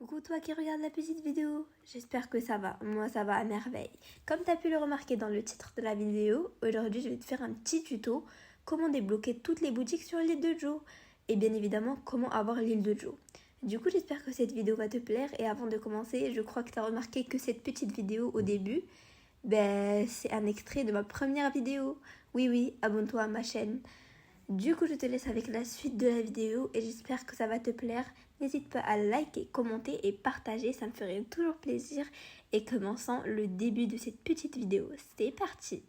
Coucou toi qui regarde la petite vidéo, j'espère que ça va, moi ça va à merveille. Comme tu as pu le remarquer dans le titre de la vidéo, aujourd'hui je vais te faire un petit tuto comment débloquer toutes les boutiques sur l'île de Joe et bien évidemment comment avoir l'île de Joe. Du coup j'espère que cette vidéo va te plaire et avant de commencer, je crois que tu as remarqué que cette petite vidéo au début, c'est un extrait de ma première vidéo. Oui, abonne-toi à ma chaîne. Du coup, je te laisse avec la suite de la vidéo et j'espère que ça va te plaire. N'hésite pas à liker, commenter et partager, ça me ferait toujours plaisir. Et commençons le début de cette petite vidéo. C'est parti!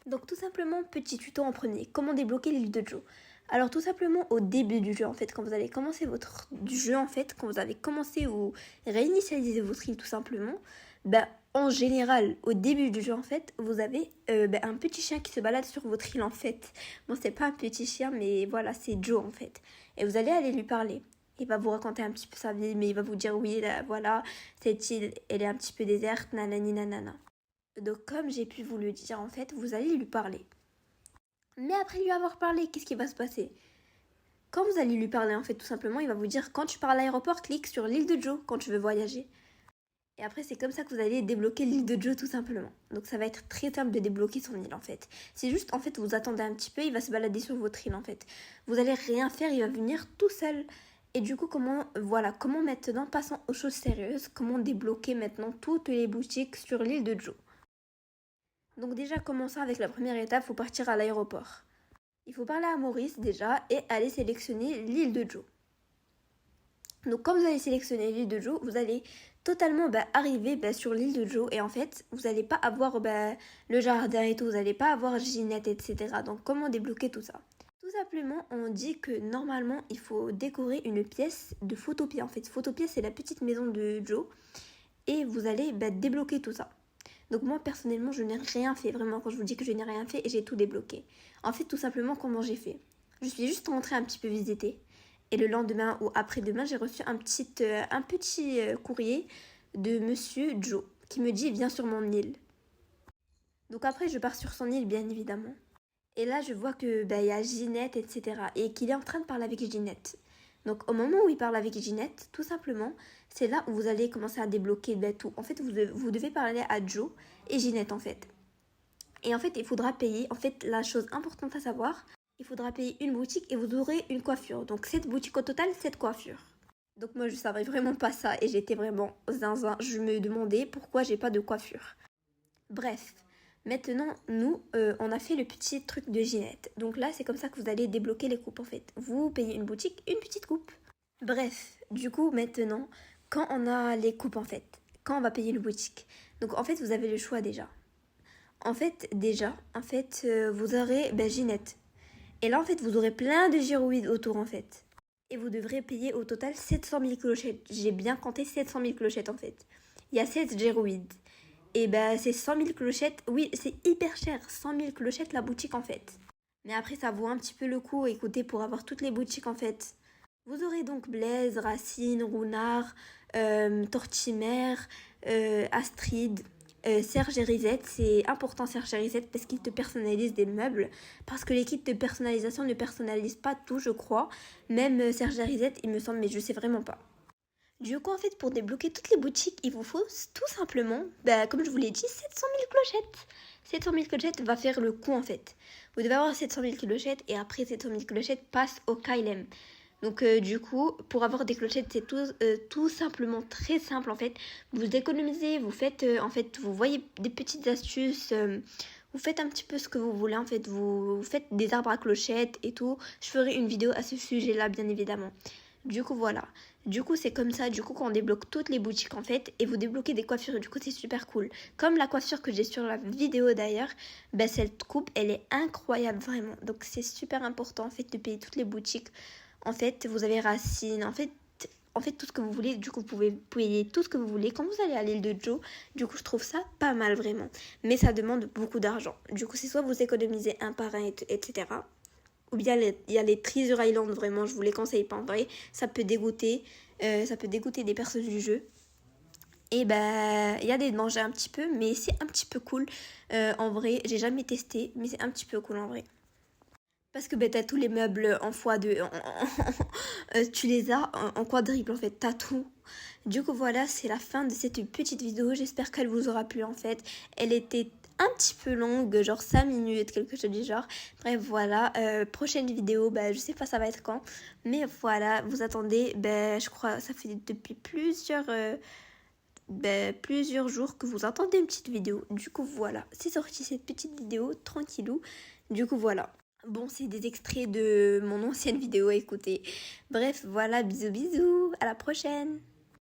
Donc tout simplement, petit tuto en premier, comment débloquer l'île de Joe. Alors tout simplement au début du jeu en fait, quand vous allez commencer votre jeu en fait, quand vous avez commencé ou réinitialiser votre île tout simplement, en général au début du jeu en fait, vous avez un petit chien qui se balade sur votre île en fait. Bon c'est pas un petit chien mais voilà c'est Joe en fait. Et vous allez aller lui parler. Il va vous raconter un petit peu sa vie mais il va vous dire oui là, voilà cette île elle est un petit peu déserte nanani nanana. Donc comme j'ai pu vous le dire en fait, vous allez lui parler. Mais après lui avoir parlé, qu'est-ce qui va se passer? Quand vous allez lui parler en fait tout simplement, il va vous dire quand tu pars à l'aéroport, clique sur l'île de Joe quand tu veux voyager. Et après c'est comme ça que vous allez débloquer l'île de Joe tout simplement. Donc ça va être très simple de débloquer son île en fait. C'est juste en fait vous attendez un petit peu, il va se balader sur votre île en fait. Vous allez rien faire, il va venir tout seul. Et du coup comment maintenant, passons aux choses sérieuses, comment débloquer maintenant toutes les boutiques sur l'île de Joe. Donc déjà, commençons avec la première étape, il faut partir à l'aéroport. Il faut parler à Maurice déjà et aller sélectionner l'île de Joe. Donc quand vous allez sélectionner l'île de Joe, vous allez totalement arriver sur l'île de Joe et en fait, vous n'allez pas avoir le jardin et tout, vous n'allez pas avoir Ginette, etc. Donc comment débloquer tout ça? Tout simplement, on dit que normalement, il faut décorer une pièce de Photopia. En fait, Photopia, c'est la petite maison de Joe et vous allez débloquer tout ça. Donc moi personnellement je n'ai rien fait, vraiment quand je vous dis que je n'ai rien fait et j'ai tout débloqué. En fait tout simplement comment j'ai fait. Je suis juste rentrée un petit peu visiter et le lendemain ou après-demain j'ai reçu un petit courrier de monsieur Joe qui me dit viens sur mon île. Donc après je pars sur son île bien évidemment. Et là je vois que il y a Ginette etc. et qu'il est en train de parler avec Ginette. Donc au moment où il parle avec Ginette, tout simplement, c'est là où vous allez commencer à débloquer tout. En fait, vous devez parler à Joe et Ginette en fait. Et en fait, il faudra payer, en fait, la chose importante à savoir, il faudra payer une boutique et vous aurez une coiffure. Donc 7 boutiques au total, 7 coiffures. Donc moi je savais vraiment pas ça et j'étais vraiment zinzin. Je me demandais pourquoi j'ai pas de coiffure. Bref, maintenant, nous, on a fait le petit truc de Ginette. Donc là, c'est comme ça que vous allez débloquer les coupes, en fait. Vous payez une boutique, une petite coupe. Bref, du coup, maintenant, quand on a les coupes, en fait, quand on va payer le boutique. Donc, en fait, vous avez le choix déjà. Vous aurez Ginette. Et là, en fait, vous aurez plein de gyroïdes autour, en fait. Et vous devrez payer au total 700 000 clochettes. J'ai bien compté 700 000 clochettes, en fait. Il y a 7 gyroïdes. Et c'est 100 000 clochettes. Oui, c'est hyper cher. 100 000 clochettes la boutique en fait. Mais après, ça vaut un petit peu le coup. Écoutez, pour avoir toutes les boutiques en fait. Vous aurez donc Blaise, Racine, Rounard, Tortimer, Astrid, Serge et Risette. C'est important Serge et Risette parce qu'ils te personnalisent des meubles. Parce que les kits de personnalisation ne personnalisent pas tout, je crois. Même Serge et Risette, il me semble, mais je sais vraiment pas. Du coup, en fait, pour débloquer toutes les boutiques, il vous faut tout simplement, comme je vous l'ai dit, 700 000 clochettes. 700 000 clochettes va faire le coup, en fait. Vous devez avoir 700 000 clochettes et après 700 000 clochettes passe au KLM. Donc, du coup, pour avoir des clochettes, c'est tout simplement très simple, en fait. Vous économisez, vous faites, vous voyez des petites astuces, vous faites un petit peu ce que vous voulez, en fait. Vous faites des arbres à clochettes et tout. Je ferai une vidéo à ce sujet-là, bien évidemment. Du coup, voilà. Du coup, c'est comme ça. Du coup, quand on débloque toutes les boutiques, en fait, et vous débloquez des coiffures, du coup, c'est super cool. Comme la coiffure que j'ai sur la vidéo d'ailleurs, cette coupe, elle est incroyable, vraiment. Donc, c'est super important, en fait, de payer toutes les boutiques. En fait, vous avez Racine, en fait, tout ce que vous voulez. Du coup, vous pouvez payer tout ce que vous voulez. Quand vous allez à l'île de Joe, du coup, je trouve ça pas mal, vraiment. Mais ça demande beaucoup d'argent. Du coup, c'est soit vous économisez un par un, etc. Ou bien il y a les Treasure Island, vraiment, je vous les conseille pas en vrai. Ça peut dégoûter des personnes du jeu. Et il y a des dangers un petit peu, mais c'est un petit peu cool en vrai. J'ai jamais testé, mais c'est un petit peu cool en vrai. Parce que ben, t'as tous les meubles en fois de... tu les as en quadruple en fait, t'as tout. Du coup voilà, c'est la fin de cette petite vidéo. J'espère qu'elle vous aura plu en fait. Elle était un petit peu longue, genre 5 minutes, quelque chose du genre. Bref voilà, prochaine vidéo, je sais pas ça va être quand. Mais voilà, vous attendez, je crois ça fait depuis plusieurs jours que vous attendez une petite vidéo. Du coup voilà, c'est sorti cette petite vidéo, tranquillou. Du coup voilà. Bon, c'est des extraits de mon ancienne vidéo à écouter. Bref, voilà, bisous bisous, à la prochaine.